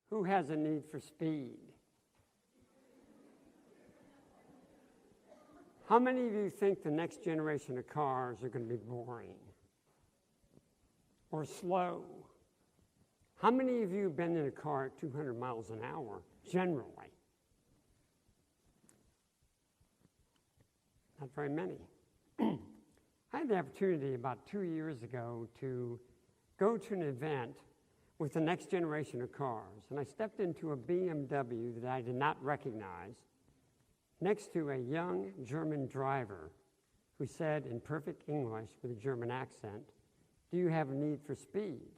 Who has a need for speed? How many of you think the next generation of cars are going to be boring or slow? How many of you have been in a car at 200 miles an hour, generally? Not very many. I had the opportunity about 2 years ago to go to an event with the next generation of cars, and I stepped into a BMW that I did not recognize next to a young German driver who said in perfect English with a German accent, "Do you have a need for speed?"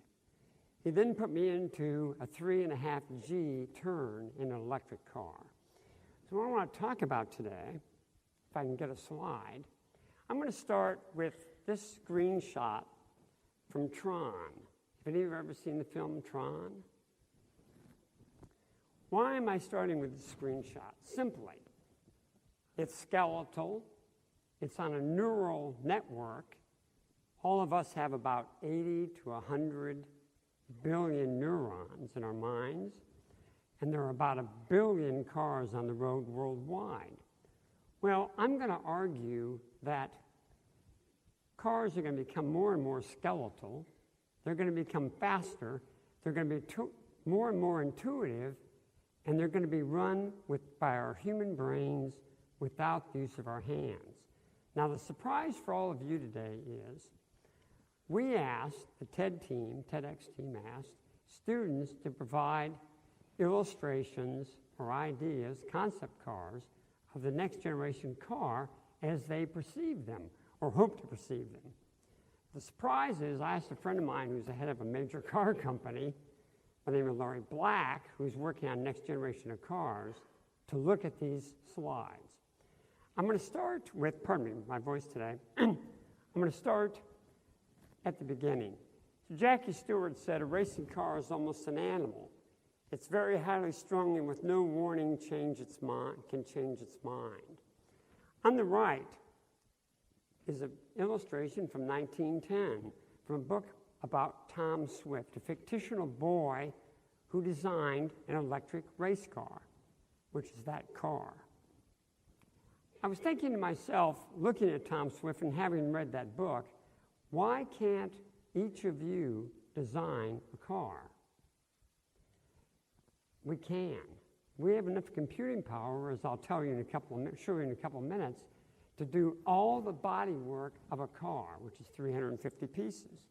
He then put me into a 3.5 G turn in an electric car. So what I want to talk about today, if I can get a slide, I'm going to start with this screenshot from Tron. Have any of you ever seen the film Tron? Why am I starting with this screenshot? Simply, it's skeletal. It's on a neural network. All of us have about 80 to 100 billion neurons in our minds, and there are about 1 billion cars on the road worldwide. Well, I'm going to argue that cars are going to become more and more skeletal. They're going to become faster. They're going to be more and more intuitive, and they're going to be run by our human brains without the use of our hands. Now, the surprise for all of you today is we asked, the TEDx team asked students to provide illustrations or ideas, concept cars, of the next generation car as they perceive them or hope to perceive them. The surprise is I asked a friend of mine who's the head of a major car company by the name of Larry Black, who's working on next generation of cars, to look at these slides. I'm going to start with, pardon me, my voice today. I'm going to start at the beginning. So Jackie Stewart said, "A racing car is almost an animal. It's very highly strung and with no warning can change its mind." On the right is an illustration from 1910 from a book about Tom Swift, a fictional boy who designed an electric race car, which is that car. I was thinking to myself, looking at Tom Swift and having read that book, why can't each of you design a car? We can. We have enough computing power, as I'll tell you show you in a couple of minutes, to do all the body work of a car, which is 350 pieces.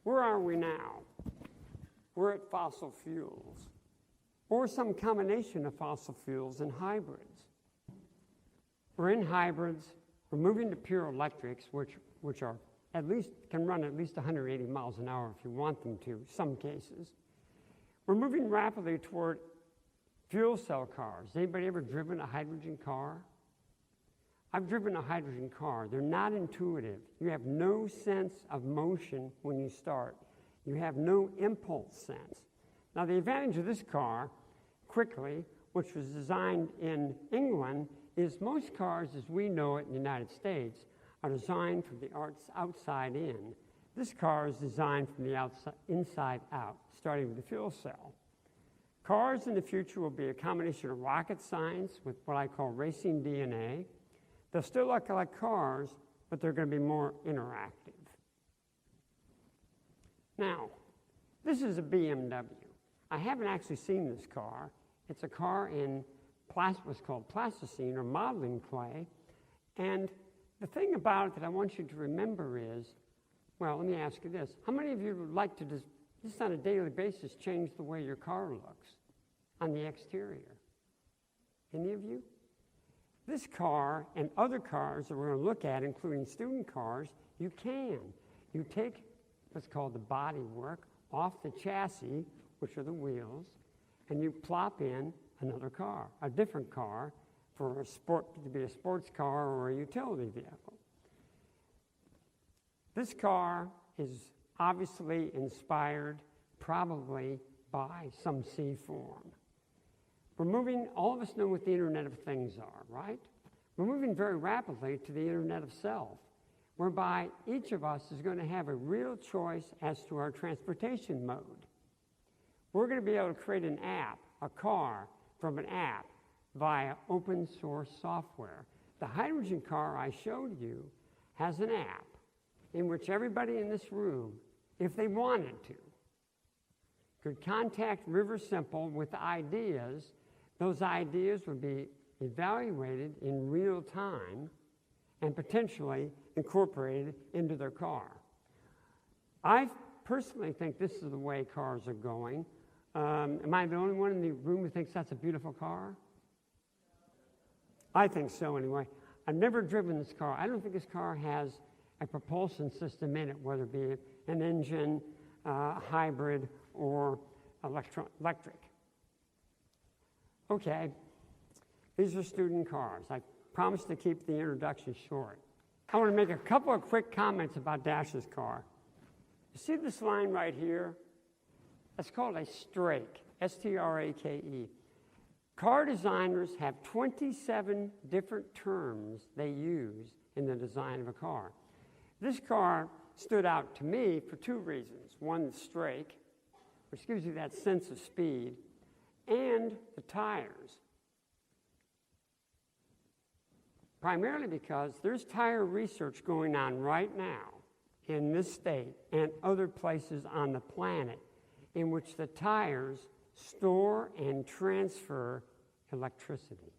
Where are we now? We're at fossil fuels, or some combination of fossil fuels and hybrids. We're in hybrids. We're moving to pure electrics, which are can run at least 180 miles an hour if you want them to, some cases. We're moving rapidly toward fuel cell cars. Anybody ever driven a hydrogen car? I've driven a hydrogen car. They're not intuitive. You have no sense of motion when you start. You have no impulse sense. Now, the advantage of this car, quickly, which was designed in England, is most cars, as we know it in the United States, are designed from the outside in. This car is designed from the inside out, starting with the fuel cell. Cars in the future will be a combination of rocket science with what I call racing DNA. They'll still look like cars, but they're going to be more interactive. Now, this is a BMW. I haven't actually seen this car. It's a car in what's called Plasticine, or modeling clay. And the thing about it that I want you to remember is, well, let me ask you this. How many of you would like to just on a daily basis change the way your car looks on the exterior? Any of you? This car and other cars that we're going to look at, including student cars, you can. You take what's called the body work off the chassis, which are the wheels, and you plop in another car, a different car, for to be a sports car or a utility vehicle. This car is obviously inspired probably by some C form. We're moving, all of us know what the Internet of Things are, right? We're moving very rapidly to the Internet of Self, whereby each of us is going to have a real choice as to our transportation mode. We're going to be able to create an app, a car, from an app via open source software. The hydrogen car I showed you has an app in which everybody in this room, if they wanted to, could contact River Simple with ideas. Those ideas would be evaluated in real time and potentially incorporated into their car. I personally think this is the way cars are going. Am I the only one in the room who thinks that's a beautiful car? I think so anyway. I've never driven this car. I don't think this car has a propulsion system in it, whether it be an engine, hybrid, or electric. Okay, these are student cars. I promised to keep the introduction short. I want to make a couple of quick comments about Dash's car. You see this line right here? That's called a strake, S-T-R-A-K-E. Car designers have 27 different terms they use in the design of a car. This car stood out to me for two reasons. One, the strake, which gives you that sense of speed, and the tires. Primarily because there's tire research going on right now in this state and other places on the planet in which the tires store and transfer electricity.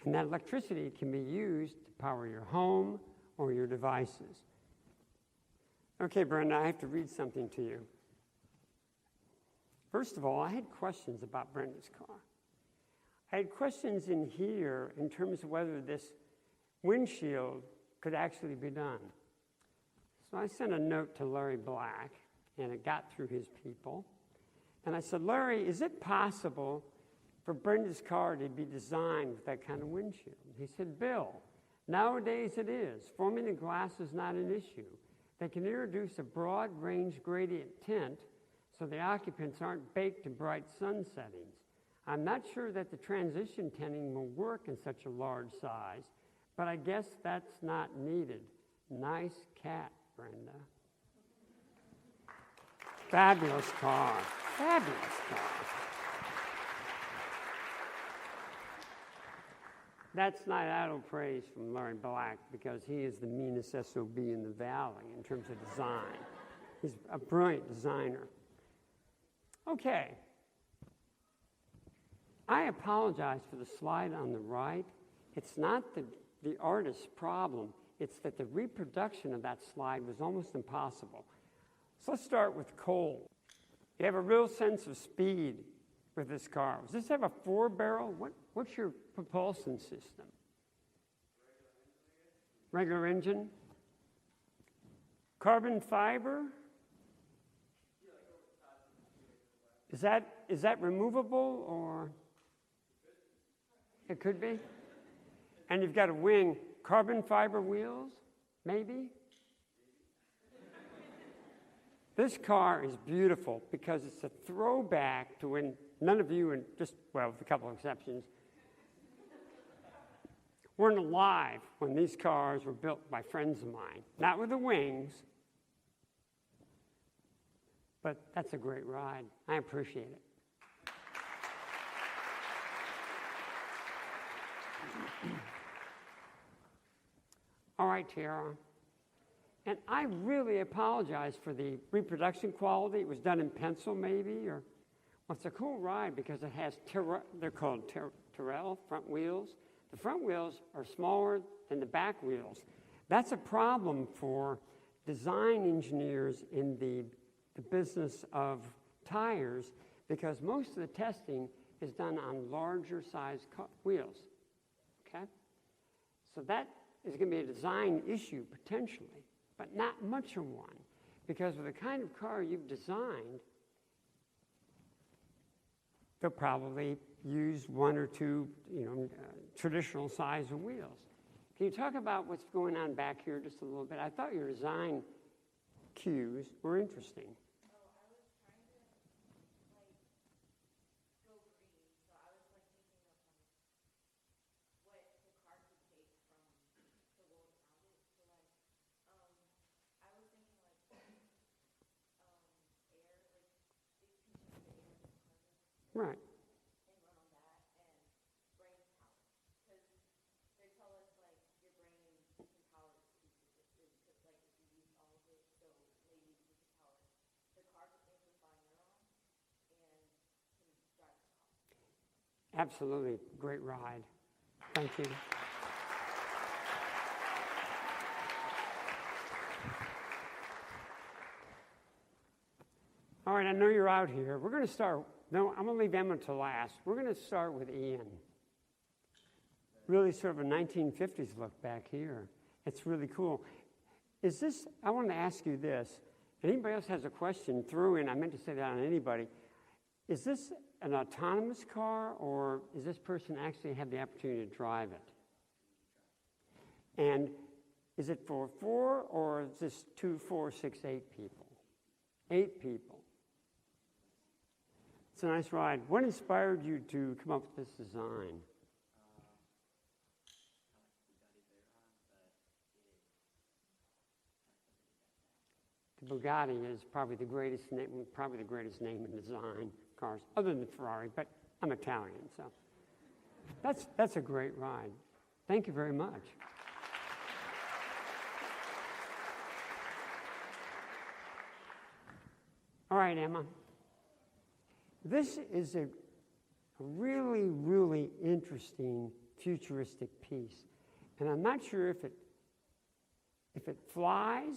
And that electricity can be used to power your home or your devices. Okay, Brenda, I have to read something to you. First of all, I had questions about Brenda's car. I had questions in here in terms of whether this windshield could actually be done. So I sent a note to Larry Black, and it got through his people. And I said, Larry, is it possible for Brenda's car to be designed with that kind of windshield? He said, Bill, nowadays it is. Forming the glass is not an issue. They can introduce a broad range gradient tint so the occupants aren't baked to bright sun settings. I'm not sure that the transition tinting will work in such a large size, but I guess that's not needed. Nice cat, Brenda. Fabulous car. Fabulous car. That's not idle praise from Larry Black because he is the meanest SOB in the valley in terms of design. He's a brilliant designer. Okay. I apologize for the slide on the right. It's not the artist's problem. It's that the reproduction of that slide was almost impossible. So let's start with coal. You have a real sense of speed with this car. Does this have a four-barrel? What's your propulsion system? Regular engine? Carbon fiber? Is that removable or? It could be. And you've got a wing. Carbon fiber wheels? Maybe? This car is beautiful because it's a throwback to when none of you, and just, well, with a couple of exceptions, weren't alive when these cars were built by friends of mine. Not with the wings, but that's a great ride. I appreciate it. All right, Tara. And I really apologize for the reproduction quality. It was done in pencil, maybe, or well, it's a cool ride because it has they're called Tyrrell front wheels. The front wheels are smaller than the back wheels. That's a problem for design engineers in the business of tires because most of the testing is done on larger size wheels. Okay, so that is going to be a design issue potentially, but not much of one, because with the kind of car you've designed, they'll probably use one or two, traditional size of wheels. Can you talk about what's going on back here just a little bit? I thought your design cues were interesting. Right. and run on that and brain power. Because they tell us, like, your brain can power speakers, because, like, if you use all of it, so maybe you can power the car to amplify neurons and can drive the car. Absolutely. Great ride. Thank you. All right, I know you're out here. We're going to start. No, I'm going to leave Emma to last. We're going to start with Ian. Really sort of a 1950s look back here. It's really cool. Is this, I want to ask you this. Anybody else has a question, throw in. I meant to say that on anybody. Is this an autonomous car, or does this person actually have the opportunity to drive it? And is it for 4, or is this 2, 4, 6, 8 people? 8 people. It's a nice ride. What inspired you to come up with this design? The Bugatti is probably the greatest name in design cars, other than Ferrari, but I'm Italian, so that's a great ride. Thank you very much. All right, Emma. This is a really, really interesting futuristic piece. And I'm not sure if it flies,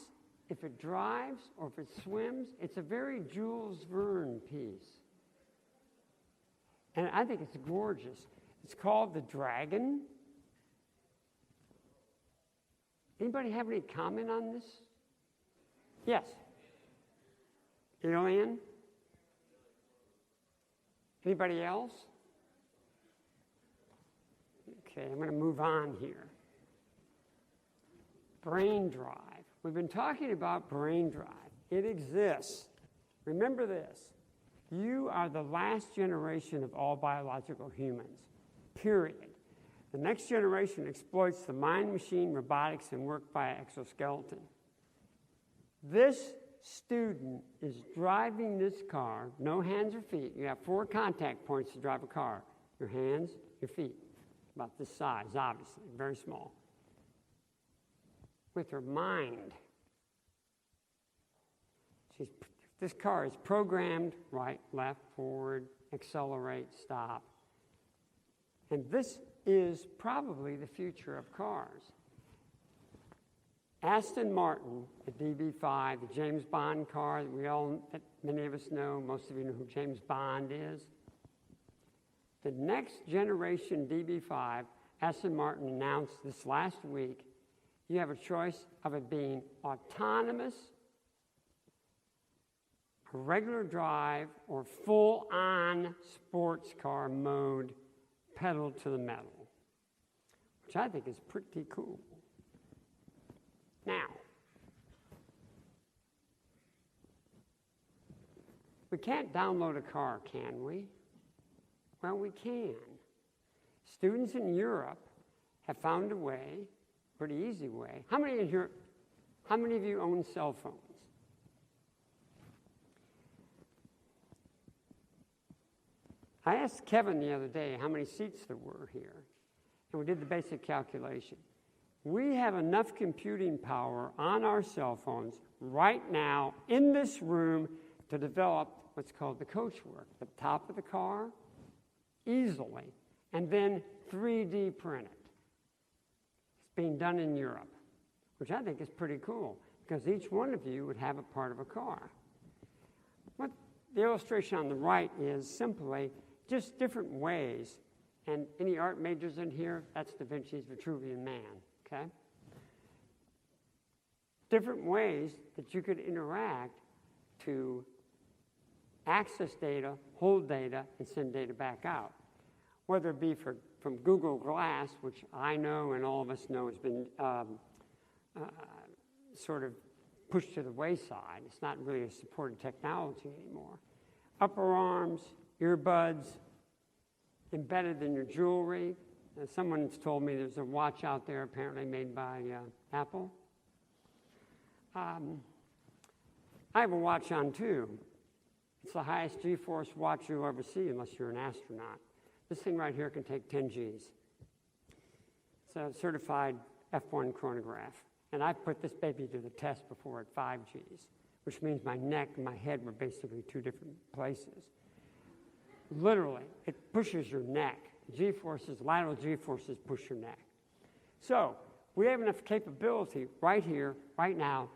if it drives, or if it swims. It's a very Jules Verne piece. And I think it's gorgeous. It's called the Dragon. Anybody have any comment on this? Yes. Alien? Anybody else? Okay, I'm going to move on here. Brain drive. We've been talking about brain drive. It exists. Remember this. You are the last generation of all biological humans, period. The next generation exploits the mind, machine, robotics, and work by exoskeleton. This student is driving this car, no hands or feet. You have 4 contact points to drive a car. Your hands, your feet. About this size, obviously, very small. With her mind. This car is programmed right, left, forward, accelerate, stop. And this is probably the future of cars. Aston Martin, the DB5, the James Bond car that many of us know, most of you know who James Bond is. The next generation DB5, Aston Martin announced this last week, you have a choice of it being autonomous, a regular drive, or full-on sports car mode, pedal to the metal, which I think is pretty cool. Now, we can't download a car, can we? Well, we can. Students in Europe have found a way, pretty easy way. How many of you own cell phones? I asked Kevin the other day how many seats there were here, and we did the basic calculation. We have enough computing power on our cell phones right now in this room to develop what's called the coachwork, the top of the car, easily, and then 3D print it. It's being done in Europe, which I think is pretty cool, because each one of you would have a part of a car. What the illustration on the right is simply just different ways, and any art majors in here, that's Da Vinci's Vitruvian Man. Okay? Different ways that you could interact to access data, hold data, and send data back out. Whether it be from Google Glass, which I know and all of us know has been sort of pushed to the wayside. It's not really a supported technology anymore. Upper arms, earbuds, embedded in your jewelry. Someone's told me there's a watch out there apparently made by Apple. I have a watch on too. It's the highest G-force watch you'll ever see unless you're an astronaut. This thing right here can take 10 Gs. It's a certified F1 chronograph. And I've put this baby to the test before at 5 Gs, which means my neck and my head were basically two different places. Literally, it pushes your neck. G-forces, lateral G-forces push your neck. So we have enough capability right here, right now,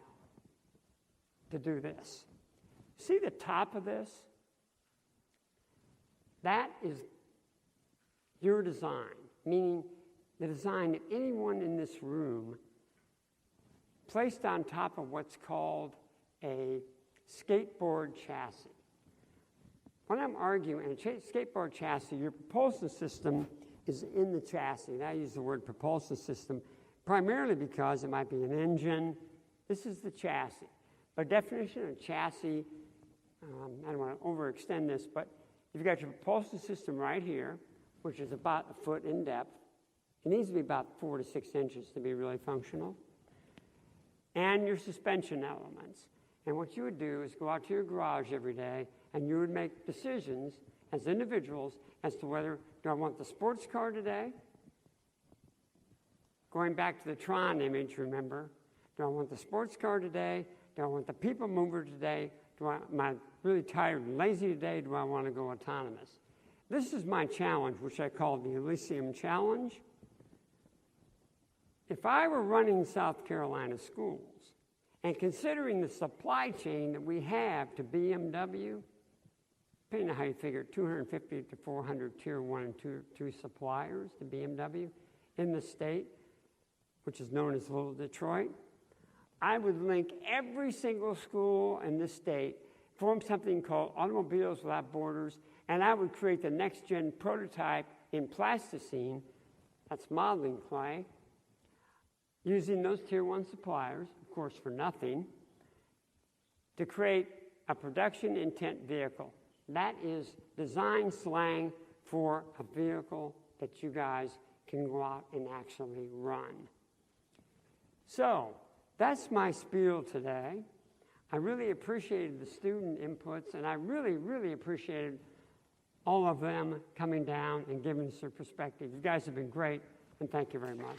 to do this. See the top of this? That is your design, meaning the design of anyone in this room placed on top of what's called a skateboard chassis. When I'm arguing, in a skateboard chassis, your propulsion system is in the chassis. And I use the word propulsion system primarily because it might be an engine. This is the chassis. By definition, a chassis, I don't want to overextend this, but you've got your propulsion system right here, which is about a foot in depth. It needs to be about 4 to 6 inches to be really functional. And your suspension elements. And what you would do is go out to your garage every day and you would make decisions as individuals as to whether, do I want the sports car today? Going back to the Tron image, remember? Do I want the sports car today? Do I want the people mover today? Am I really tired and lazy today? Do I want to go autonomous? This is my challenge, which I call the Elysium Challenge. If I were running South Carolina schools and considering the supply chain that we have to BMW, depending on how you figure it, 250 to 400 tier 1 and tier 2 suppliers to BMW in the state, which is known as Little Detroit, I would link every single school in this state, form something called Automobiles Without Borders, and I would create the next-gen prototype in Plasticine, that's modeling clay, using those tier 1 suppliers, of course for nothing, to create a production intent vehicle. That is design slang for a vehicle that you guys can go out and actually run. So that's my spiel today. I really appreciated the student inputs, and I really, really appreciated all of them coming down and giving us their perspective. You guys have been great, and thank you very much.